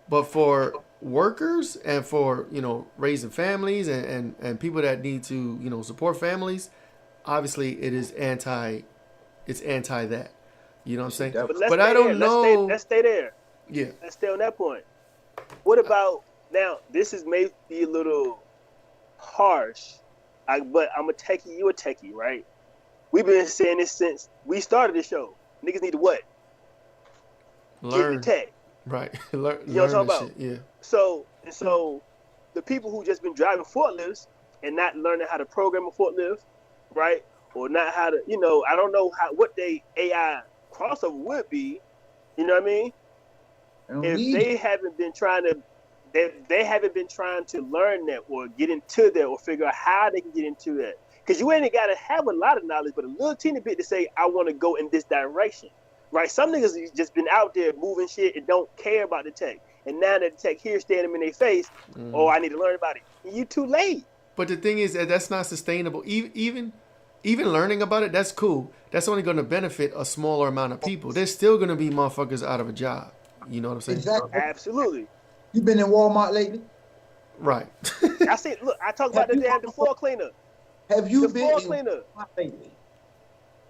But for workers and for, you know, raising families and people that need to, you know, support families, obviously it is it's anti that. You know what I'm saying? That- But let's But stay I don't there. know. Let's stay there. Yeah. Let's stay on that point. What about now? This is maybe a little harsh, but I'm a techie. You a techie, right? We've been saying this since we started the show. Niggas need to what? Get in Learn. the tech. Right. learn You know what I'm the talking shit. Yeah. So the people who just been driving forklifts and not learning how to program a forklift, right? Or not how to, I don't know what they AI crossover would be. You know what I mean? If they haven't been trying to, they haven't been trying to learn that or get into that or figure out how they can get into that. Because you ain't got to have a lot of knowledge, but a little teeny bit to say, I want to go in this direction. Right? Some niggas just been out there moving shit and don't care about the tech. And now that the tech here staring them in their face, I need to learn about it. And you too late. But the thing is that that's not sustainable. Even learning about it, that's cool. That's only going to benefit a smaller amount of people. There's still going to be motherfuckers out of a job. You know what I'm saying? Exactly. Absolutely. You been in Walmart lately? Right. I see. Look, I talk about the floor cleaner. Have you The been floor in cleaner. Walmart lately?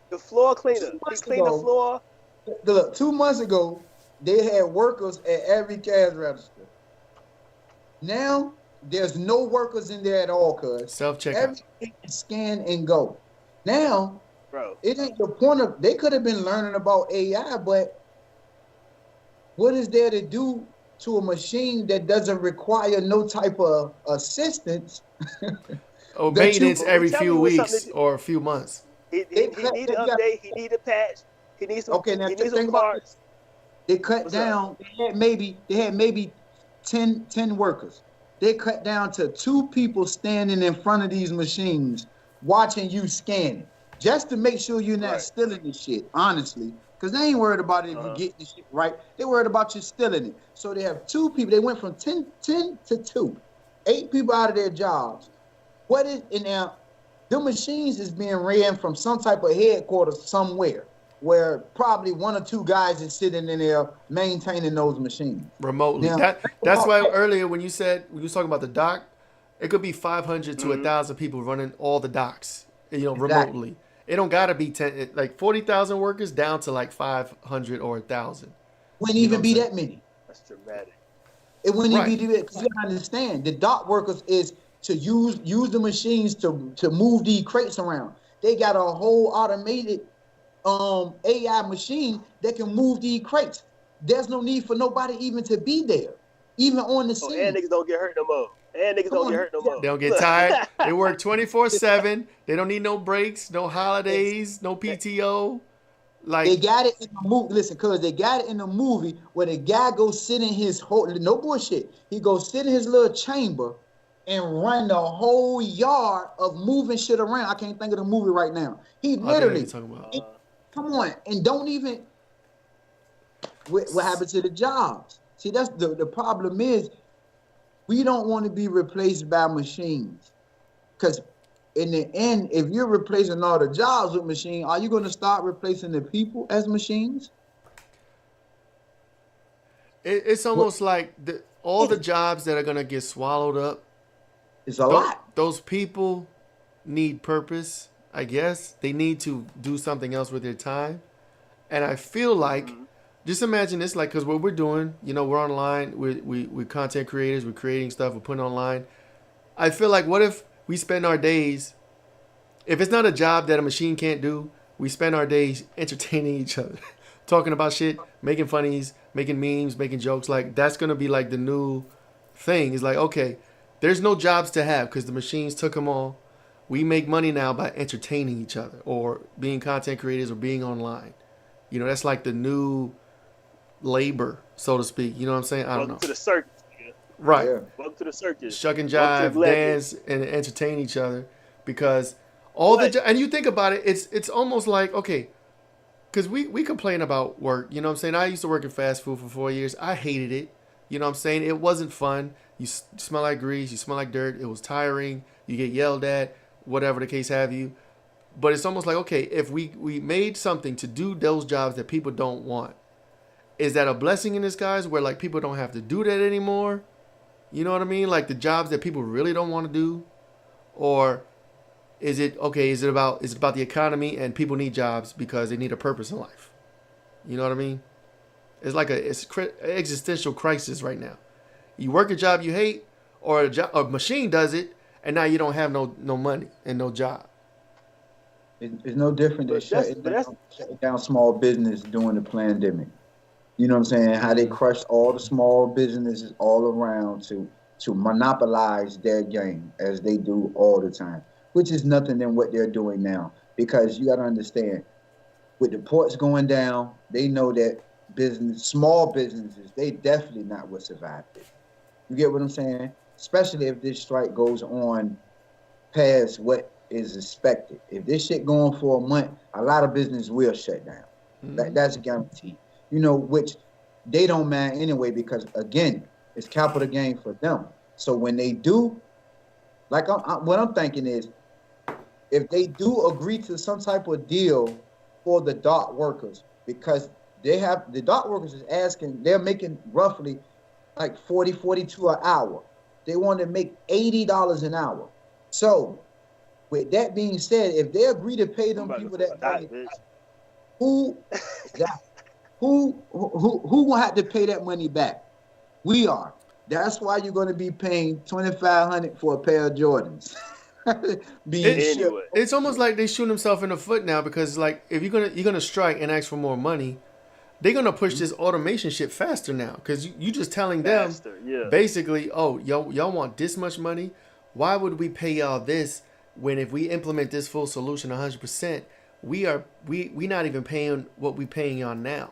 The floor cleaner. He months cleaned the ago- floor. Look, 2 months ago, they had workers at every cash register. Now, there's no workers in there at all, cuz. Self-checkout. Everything is scan and go. Now, Bro. it ain't the point of, they could have been learning about AI, but what is there to do to a machine that doesn't require no type of assistance? Or that you- maintenance every Tell me few what's weeks something that- or a few months. He need to update. He need a patch. He needs some. Okay, now he needs think some about parts. They cut What's down. They had maybe 10 workers. They cut down to 2 people standing in front of these machines, watching you scan it, just to make sure you're not Right. stealing the shit. Honestly, because they ain't worried about it if you get the shit right. They worried about you stealing it. So they have 2 people. They went from 10 to 2, 8 people out of their jobs. What is and now? The machines is being ran from some type of headquarters somewhere, where probably 1 or 2 guys is sitting in there maintaining those machines. Remotely. Now, That's why earlier when you was talking about the dock, it could be 500 to 1,000 people running all the docks, Exactly. remotely. It don't gotta be 10, like 40,000 workers down to like 500 or 1,000. Wouldn't You know even what be I'm that many. That's dramatic. It wouldn't Right. even be that, because you gotta understand the dock workers is to use the machines to move these crates around. They got a whole automated AI machine that can move these crates. There's no need for nobody even to be there, even on the scene. And niggas don't get hurt no more. And niggas don't get hurt no more. They don't get tired. They work 24/7. They don't need no breaks, no holidays, no PTO. They Like, got it in the movie. Listen, cuz they got it in the movie where the guy goes sit in his whole, no bullshit. He goes sit in his little chamber and run the whole yard of moving shit around. I can't think of the movie right now. He I know what literally, you're talking about. come on, and don't even, what happened to the jobs? See, that's the problem is, we don't want to be replaced by machines. Because in the end, if you're replacing all the jobs with machines, are you going to start replacing the people as machines? It's almost like all the jobs that are gonna get swallowed up. It's a lot. Those people need purpose, I guess. They need to do something else with their time. And I feel like, just imagine this, like, because what we're doing, we're online, we're content creators, we're creating stuff, we're putting online. I feel like, what if we spend our days, if it's not a job that a machine can't do, we spend our days entertaining each other, talking about shit, making funnies, making memes, making jokes. Like, that's going to be like the new thing. It's like, okay, there's no jobs to have because the machines took them all. We make money now by entertaining each other or being content creators or being online. That's like the new labor, so to speak. You know what I'm saying? I don't know. Welcome to the circus. Nigga. Right. Yeah. Welcome to the circus. Shuck and Welcome to jive, the dance, and entertain each other because all and you think about it, it's almost like, okay, because we complain about work. You know what I'm saying? I used to work in fast food for 4 years. I hated it. You know what I'm saying? It wasn't fun. You smell like grease. You smell like dirt. It was tiring. You get yelled at, whatever the case have you. But it's almost like, okay, if we made something to do those jobs that people don't want, is that a blessing in disguise where, like, people don't have to do that anymore? You know what I mean? Like the jobs that people really don't want to do? Or Is it okay? Is it about the economy and people need jobs because they need a purpose in life? You know what I mean? It's like existential crisis right now. You work a job you hate, or a machine does it, and now you don't have no money and no job. It's no different than shutting down small business during the pandemic. You know what I'm saying? How they crushed all the small businesses all around to monopolize their game, as they do all the time, which is nothing than what they're doing now. Because you got to understand, with the ports going down, they know that small businesses, they definitely not will survive it. You get what I'm saying? Especially if this strike goes on past what is expected. If this shit going for a month, a lot of business will shut down. That's a guarantee. You know, which they don't mind anyway, because again, it's capital gain for them. So when they do, like what I'm thinking is, if they do agree to some type of deal for the dock workers, because the dock workers is asking, they're making roughly like 40, 42 an hour. They want to make $80 an hour. So with that being said, if they agree to pay them people that money, who will have to pay that money back? We are. That's why you're going to be paying $2,500 for a pair of Jordans. It's almost like they shooting themselves in the foot now, because like if you're gonna strike and ask for more money, they're gonna push this automation shit faster now, because you just telling them basically, oh, y'all want this much money, why would we pay y'all this when if we implement this full solution 100%, we not even paying what we paying y'all now.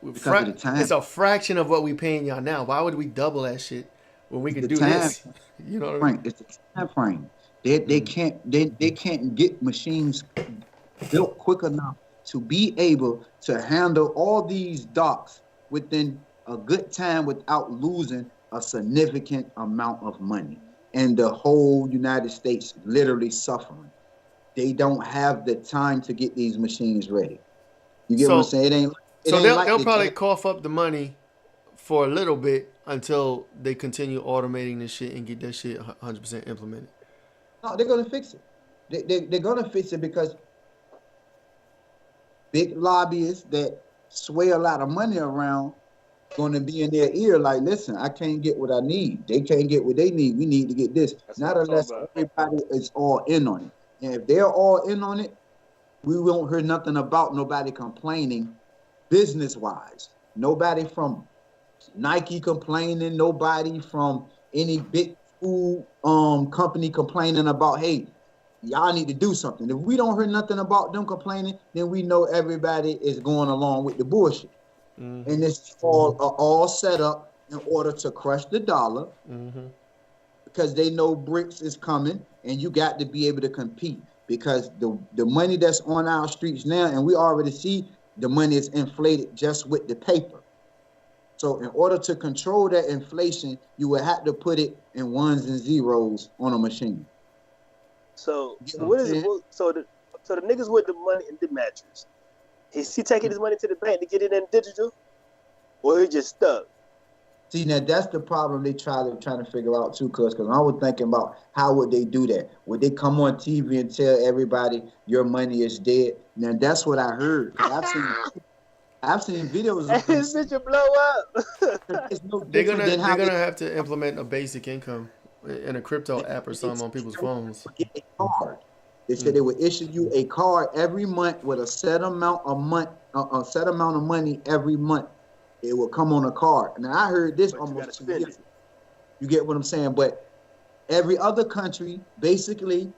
It's a fraction of what we paying y'all now. Why would we double that shit when we can do this? You know what I mean? It's the time frame. They can't get machines built quick enough to be able to handle all these docks within a good time without losing a significant amount of money. And the whole United States literally suffering. They don't have the time to get these machines ready. You get what I'm saying? They'll probably cough up the money for a little bit until they continue automating this shit and get that shit 100% implemented. No, they're going to fix it. They're going to fix it because big lobbyists that sway a lot of money around going to be in their ear like, listen, I can't get what I need. They can't get what they need. We need to get this. Not unless everybody is all in on it. And if they're all in on it, we won't hear nothing about nobody complaining business-wise. Nobody from Nike complaining. Nobody from any big food company complaining about, hey, y'all need to do something. If we don't hear nothing about them complaining, then we know everybody is going along with the bullshit. Mm-hmm. And it's all set up in order to crush the dollar, because they know BRICS is coming, and you got to be able to compete, because the money that's on our streets now, and we already see the money is inflated just with the paper. So in order to control that inflation, you would have to put it in ones and zeros on a machine. So what is it? So the niggas with the money in the mattress, is he taking his money to the bank to get it in digital, or he just stuck? See, now that's the problem they trying to figure out too, because I was thinking about how would they do that? Would they come on TV and tell everybody your money is dead? Now that's what I heard. I've seen videos of this bitch will blow up. They're gonna have to implement a basic income in a crypto app or something on people's phones. Get a card. They said they would issue you a card every month with a set amount of money every month. It will come on a card. Now I heard this almost 2 years. You get what I'm saying? But every other country basically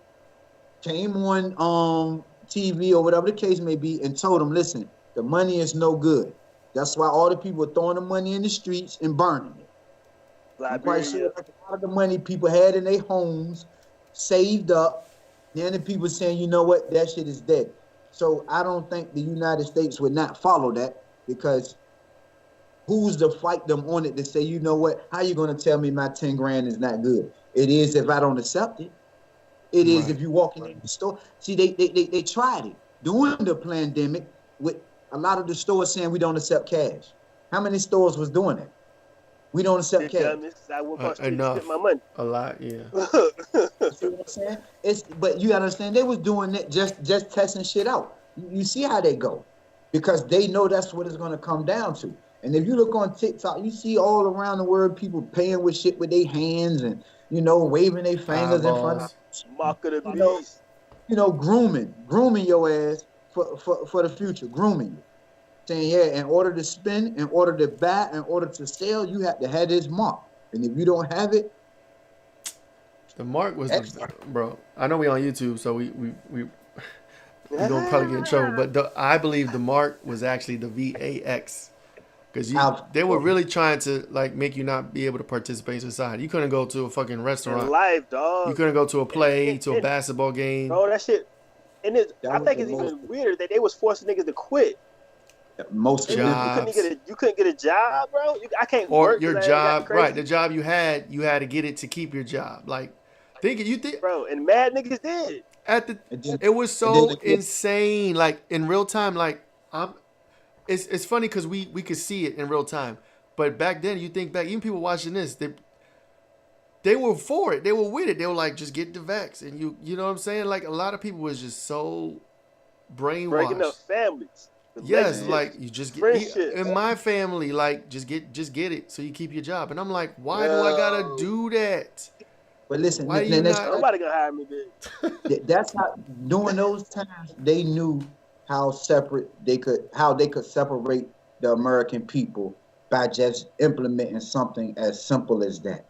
came on TV or whatever the case may be and told them, listen, the money is no good. That's why all the people are throwing the money in the streets and burning it. I'm quite sure like a lot of the money people had in their homes saved up. Then the people saying, you know what, that shit is dead. So I don't think the United States would not follow that, because who's to fight them on it to say, you know what, how you going to tell me my 10 grand is not good? It is if I don't accept it. It is if you walk in the store. See, they tried it during the pandemic with a lot of the stores saying we don't accept cash. How many stores was doing it? We don't accept The cash. dumbest. I won't possibly enough. spend my money. A lot, yeah. See what I'm saying? But you understand they was doing it just testing shit out. You see how they go, because they know that's what it's gonna come down to. And if you look on TikTok, you see all around the world people paying with shit with their hands and waving their fingers in front of Mark of the beast. Grooming your ass for the future, grooming you. Saying, yeah, in order to spend, in order to buy, in order to sell, you have to have this mark. And if you don't have it, the mark was bro. I know we on YouTube, so we gonna probably get in trouble. But I believe the mark was actually the VAX, because they were really trying to like make you not be able to participate in society. You couldn't go to a fucking restaurant. In life, dog. You couldn't go to a play, to a basketball game. Bro, that shit. And I think it's even weirder that they was forcing niggas to quit. Most jobs. You couldn't get a job, bro. I can't or work. Your job, right? The job you had to get it to keep your job. Like, think, bro. And mad niggas did. It was so insane. Like in real time. Like it's funny because we could see it in real time. But back then, you think back, even people watching this, they were for it. They were with it. They were like, just get the vax, and you know what I'm saying? Like a lot of people was just so brainwashed. Breaking up families. Yes, like you just get in my family, like just get it so you keep your job. And I'm like, why do I gotta do that? But listen, nobody gonna hire me, bitch. That's how during those times they knew how they could separate the American people by just implementing something as simple as that.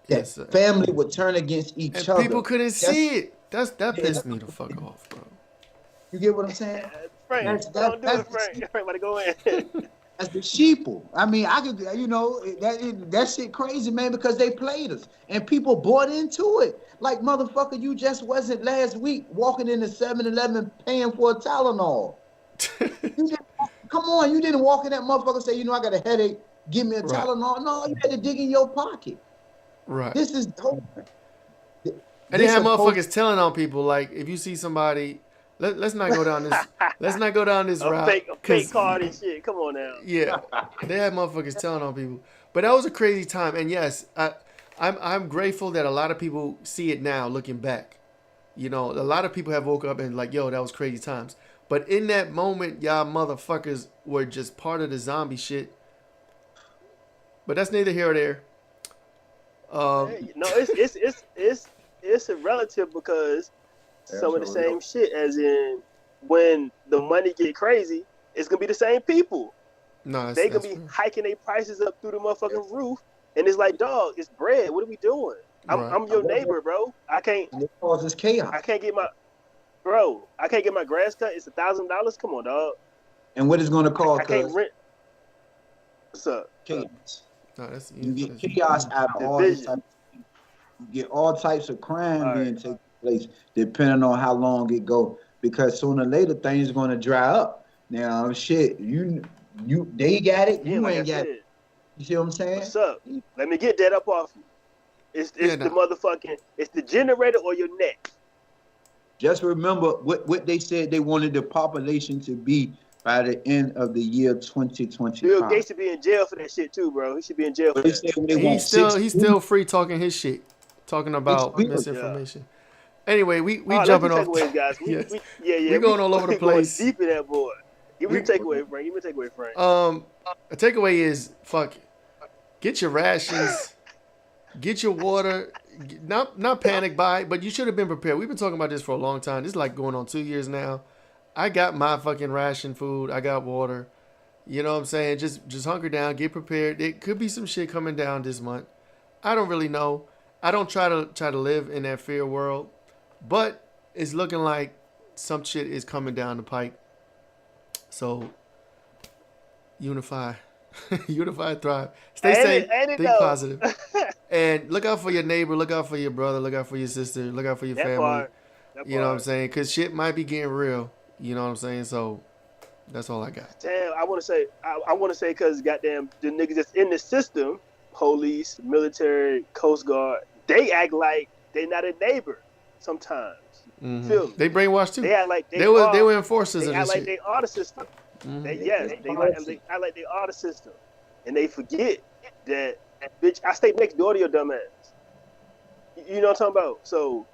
Yes, family would turn against each other. People couldn't see it. That pissed me the fuck off, bro. You get what I'm saying? Frank, don't do it, Frank. Frank, go in. That's the sheeple. I mean, I could, that shit crazy, man, because they played us and people bought into it. Like, motherfucker, you just wasn't last week walking into 7-Eleven paying for a Tylenol. Come on, you didn't walk in that motherfucker and say, I got a headache, give me a Tylenol. No, you had to dig in your pocket. Right. This is dope. And they have motherfuckers telling on people, like, if you see somebody. Let's not go down this. Let's not go down this route. Fake card and shit. Come on now. Yeah, they had motherfuckers telling on people, but that was a crazy time. And yes, I'm grateful that a lot of people see it now, looking back. A lot of people have woke up and like, yo, that was crazy times. But in that moment, y'all motherfuckers were just part of the zombie shit. But that's neither here or there. No, it's a relative because. Some of the same shit, as in when the money get crazy, it's gonna be the same people. No, they gonna be hiking their prices up through the motherfucking roof, and it's like, dog, it's bread. What are we doing? I'm your neighbor, bro. I can't. It causes chaos. I can't get my grass cut. It's $1,000. Come on, dog. And what is gonna cost? I can't rent. What's up? Chaos. No, you get chaos out of all this type. You get all types of crime being taken place depending on how long it go, because sooner or later things are going to dry up. Now shit, they got it, you ain't got it. You see what I'm saying? What's up? Let me get that up off you. It's the motherfucking, it's the generator or your neck. Just remember what they said they wanted the population to be by the end of the year 2025. Bill Gates should be in jail for that shit too, bro. He should be in jail for that. He's still free talking his shit, talking about misinformation. Anyway, we jumping off. Takeaways, guys. We're going all over the place. Deep in that boy. Give me a takeaway, Frank. A takeaway is get your rations, get your water. Not panic buy, but you should have been prepared. We've been talking about this for a long time. This is like going on 2 years now. I got my fucking ration food. I got water. You know what I'm saying? Just hunker down, get prepared. It could be some shit coming down this month. I don't really know. I don't try to live in that fear world. But it's looking like some shit is coming down the pike. So, unify, thrive. Stay safe, think positive. And look out for your neighbor, look out for your brother, look out for your sister, look out for your family. You know what I'm saying? Because shit might be getting real. You know what I'm saying? So, that's all I got. Damn, I want to say because goddamn, the niggas that's in the system, police, military, Coast Guard, they act like they not a neighbor. Sometimes, Feel me? They brainwashed too. They act like they were enforcers of this shit. They act like they are the system. They act like they are the system, and they forget that bitch, I stay next door to your dumb ass. You know what I'm talking about? So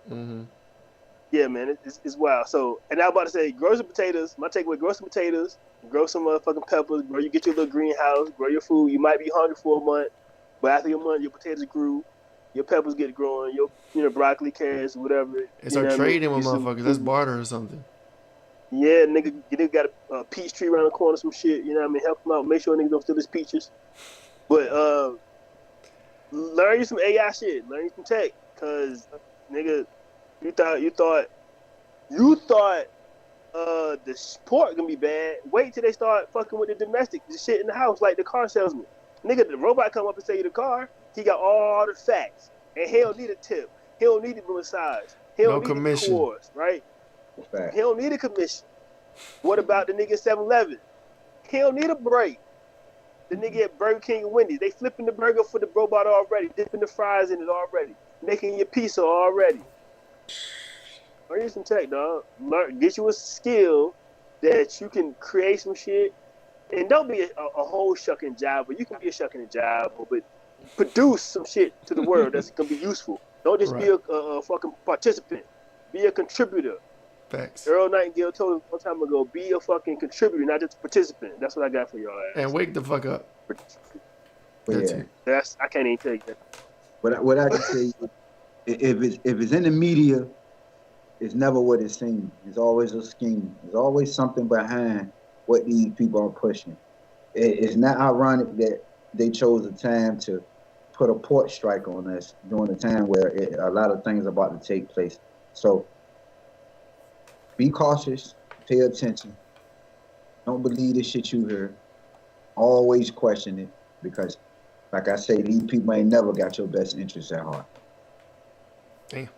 yeah, man, it's wild. So, and I was about to say, grow some potatoes. My takeaway: grow some potatoes, grow some motherfucking peppers, bro. You get your little greenhouse, grow your food. You might be hungry for a month, but after your month, your potatoes grew, your peppers get growing, your broccoli, carrots, whatever. And start trading with motherfuckers. That's barter or something. Yeah, nigga got a peach tree around the corner, some shit. You know what I mean? Help him out. Make sure niggas don't steal his peaches. But learn you some AI shit. Learn you some tech, cause nigga. You thought the sport gonna be bad. Wait till they start fucking with the domestic, the shit in the house, like the car salesman. Nigga, the robot come up and sell you the car. He got all the facts, and he don't need a tip. He don't need the massage. He don't need commission. The course, right? Fact. He don't need a commission. What about the nigga at 7-Eleven? He don't need a break. The nigga at Burger King and Wendy's, they flipping the burger for the robot already, dipping the fries in it already, making your pizza already. Learn you some tech, dog. Get you a skill that you can create some shit. And don't be a whole shucking job, but you can be a shucking and job, but produce some shit to the world that's gonna be useful. Don't just be a fucking participant. Be a contributor. Facts. Earl Nightingale told us a long time ago, be a fucking contributor, not just a participant. That's what I got for y'all ass. And wake the fuck up. That's I can't even tell you that. What I can say, if it's in the media, it's never what it seems. It's always a scheme. There's always something behind what these people are pushing. It's not ironic that they chose a time to put a port strike on us during a time where a lot of things are about to take place. So be cautious, pay attention. Don't believe the shit you hear. Always question it, because like I say, these people ain't never got your best interests at heart. Damn.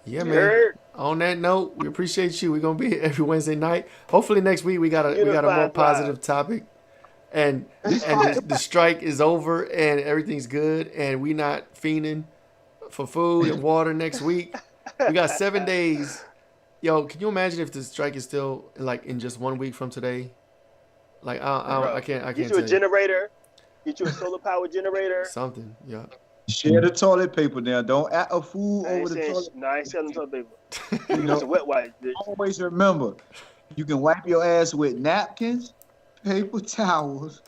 Yeah, man. On that note, we appreciate you. We're gonna be here every Wednesday night. Hopefully next week we got a more positive topic, and the strike is over and everything's good, and we not fiending for food and water next week. We got 7 days. Yo, can you imagine if the strike is still like in just 1 week from today? Like I can't. Get you a generator. Get you a solar powered generator. Something. Yeah. Share the toilet paper now. Don't add a food over the toilet. No, I ain't selling toilet paper. You know, some wet wipes, bitch. Always remember, you can wipe your ass with napkins, paper towels,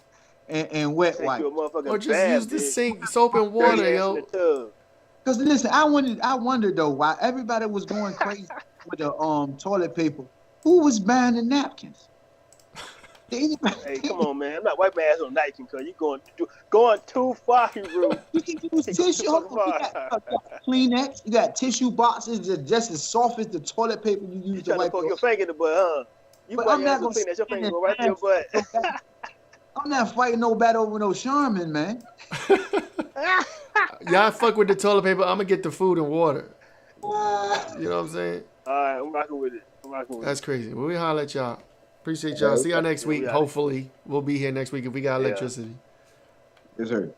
and wet wipes. Or just use the sink, soap and water, yo. Because listen, I wondered though why everybody was going crazy with the toilet paper. Who was buying the napkins? Hey, come on, man! I'm not wiping my ass on napkin because you're going too far, bro. You can use tissue. You got Kleenex. You got tissue boxes that just as soft as the toilet paper you use to wipe. Poke your finger in the butt, huh? You wipe your ass with Kleenex, your finger go right to your butt. I'm not fighting no battle over no Charmin, man. Y'all fuck with the toilet paper. I'm gonna get the food and water. You know what I'm saying? All right, I'm rocking with it. That's crazy. Well, we holler at y'all. Appreciate y'all. See y'all next week. Hopefully, we'll be here next week if we got electricity. Yes, sir.